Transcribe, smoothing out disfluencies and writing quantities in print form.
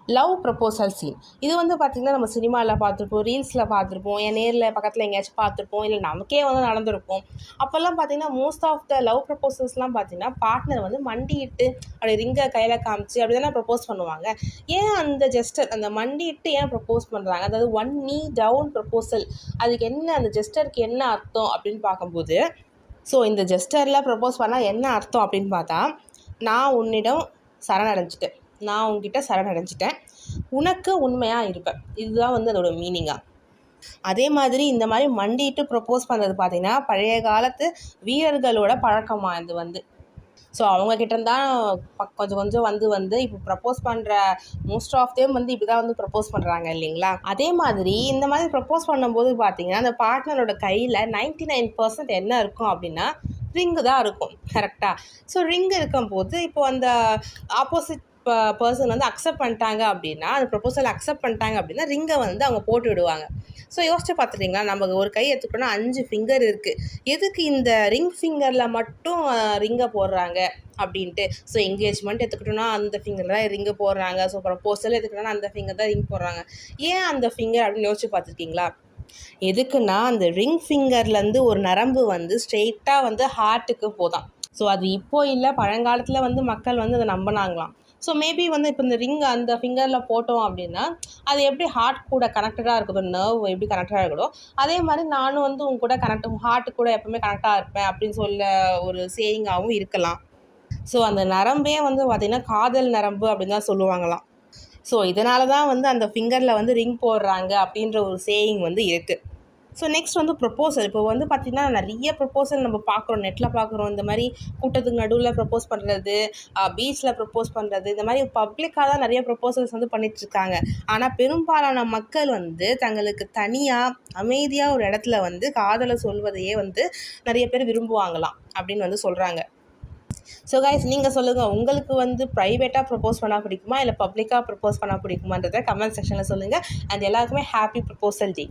Love proposal scene. இது வந்து பார்த்திங்கன்னா நம்ம சினிமாவில் பார்த்துருப்போம், ரீல்ஸில் பார்த்துருப்போம், என் நேரில் பக்கத்தில் எங்கேயாச்சும் பார்த்துருப்போம், இல்லை நமக்கே வந்து நடந்திருக்கும். அப்போல்லாம் பார்த்திங்கன்னா மோஸ்ட் ஆஃப் த லவ் ப்ரப்போசல்ஸ்லாம் பார்த்திங்கன்னா பார்ட்னர் வந்து மண்டியிட்டு அப்படி ரிங்கை கையில் காமிச்சு அப்படி தானே ப்ரப்போஸ் பண்ணுவாங்க. ஏன் அந்த ஜெஸ்டர், அந்த மண்டியிட்டு ஏன் ப்ரப்போஸ் பண்ணுறாங்க? அதாவது ஒன் நீ டவுன் ப்ரப்போசல், அதுக்கு என்ன, அந்த ஜெஸ்டருக்கு என்ன அர்த்தம் அப்படின்னு பார்க்கும்போது, ஸோ இந்த ஜெஸ்டரில் ப்ரப்போஸ் பண்ணால் என்ன அர்த்தம் அப்படின்னு பார்த்தா, நான் உன்னிடம் சரணடைஞ்சிட்டேன், நான் உங்ககிட்ட சரணடைஞ்சிட்டேன், உனக்கு உண்மையாக இருப்பேன், இதுதான் வந்து அதோட மீனிங்காக. அதே மாதிரி இந்த மாதிரி மண்டிட்டு ப்ரப்போஸ் பண்ணுறது பார்த்திங்கன்னா பழைய காலத்து வீரர்களோட பழக்கமாக இது வந்து. ஸோ அவங்கக்கிட்ட தான் கொஞ்சம் கொஞ்சம் வந்து இப்போ ப்ரப்போஸ் பண்ணுற மோஸ்ட் ஆஃப் தேம் வந்து இப்படி தான் வந்து ப்ரப்போஸ் பண்ணுறாங்க இல்லைங்களா. அதே மாதிரி இந்த மாதிரி ப்ரப்போஸ் பண்ணும்போது பார்த்திங்கன்னா அந்த பார்ட்னரோட கையில் 99% என்ன இருக்கும் அப்படின்னா ரிங்கு தான் இருக்கும். கரெக்டாக. ஸோ ரிங்கு இருக்கும்போது இப்போ அந்த ஆப்போசிட் பர்சன் வந்து அக்செப்ட் பண்ணிட்டாங்க அப்படின்னா, அந்த ப்ரப்போசல் அக்செப்ட் பண்ணிட்டாங்க அப்படின்னா ரிங்கை வந்து அவங்க போட்டு விடுவாங்க. ஸோ யோசிச்சு பார்த்துட்டிங்களா, நம்ம ஒரு கை எடுத்துக்கிட்டோன்னா 5 ஃபிங்கர் இருக்குது, எதுக்கு இந்த ரிங் ஃபிங்கரில் மட்டும் ரிங்கை போடுறாங்க அப்படின்ட்டு. ஸோ என்கேஜ்மெண்ட் எடுத்துக்கிட்டோன்னா அந்த ஃபிங்கர் தான் ரிங்கு போடுறாங்க, ஸோ ப்ரப்போசல் எடுத்துக்கிட்டோன்னா அந்த ஃபிங்கர் தான் ரிங் போடுறாங்க. ஏன் அந்த ஃபிங்கர் அப்படின்னு யோசிச்சு பார்த்துருக்கீங்களா? எதுக்குன்னா அந்த ரிங் ஃபிங்கர்லேருந்து ஒரு நரம்பு வந்து ஸ்ட்ரெயிட்டாக வந்து ஹார்ட்டுக்கு போதான். ஸோ அது இப்போது இல்லை, பழங்காலத்தில் வந்து மக்கள் வந்து அதை நம்பினாங்களாம். ஸோ மேபி வந்து இப்போ இந்த ரிங் அந்த ஃபிங்கரில் போட்டோம் அப்படின்னா அது எப்படி ஹார்ட் கூட கனெக்டடாக இருக்குதோ, நர்வ் எப்படி கனெக்டடாக இருக்குதோ அதே மாதிரி நானும் வந்து உங்க கூட ஹார்ட்டு கூட எப்போவுமே கனெக்டாக இருப்பேன் அப்படின்னு சொல்ல ஒரு சேயிங்காகவும் இருக்கலாம். ஸோ அந்த நரம்பே வந்து பார்த்திங்கன்னா காதல் நரம்பு அப்படின்னு தான் சொல்லுவாங்களாம். ஸோ இதனால தான் வந்து அந்த ஃபிங்கரில் வந்து ரிங் போடுறாங்க அப்படின்ற ஒரு சேயிங் வந்து இருக்குது. ஸோ நெக்ஸ்ட் வந்து ப்ரப்போசல். இப்போ வந்து பார்த்திங்கன்னா நிறைய ப்ரப்போசல் நம்ம பார்க்குறோம், நெட்டில் பார்க்குறோம். இந்த மாதிரி கூட்டத்துக்கு நடுவில் ப்ரப்போஸ் பண்ணுறது, பீச்சில் ப்ரப்போஸ் பண்ணுறது, இந்த மாதிரி பப்ளிக்காக தான் நிறைய ப்ரப்போசல்ஸ் வந்து பண்ணிகிட்ருக்காங்க. ஆனால் பெரும்பாலான மக்கள் வந்து தங்களுக்கு தனியாக அமைதியாக ஒரு இடத்துல வந்து காதலை சொல்வதையே வந்து நிறைய பேர் விரும்புவாங்களாம் அப்படின்னு வந்து சொல்கிறாங்க. ஸோ கைஸ், நீங்கள் சொல்லுங்கள், உங்களுக்கு வந்து ப்ரைவேட்டாக ப்ரப்போஸ் பண்ணால் பிடிக்குமா இல்லை பப்ளிக்காக ப்ரப்போஸ் பண்ணால் பிடிக்குமான்றதை கமெண்ட் செக்ஷனில் சொல்லுங்கள். அண்ட் எல்லாருக்குமே ஹாப்பி ப்ரப்போசல் டே.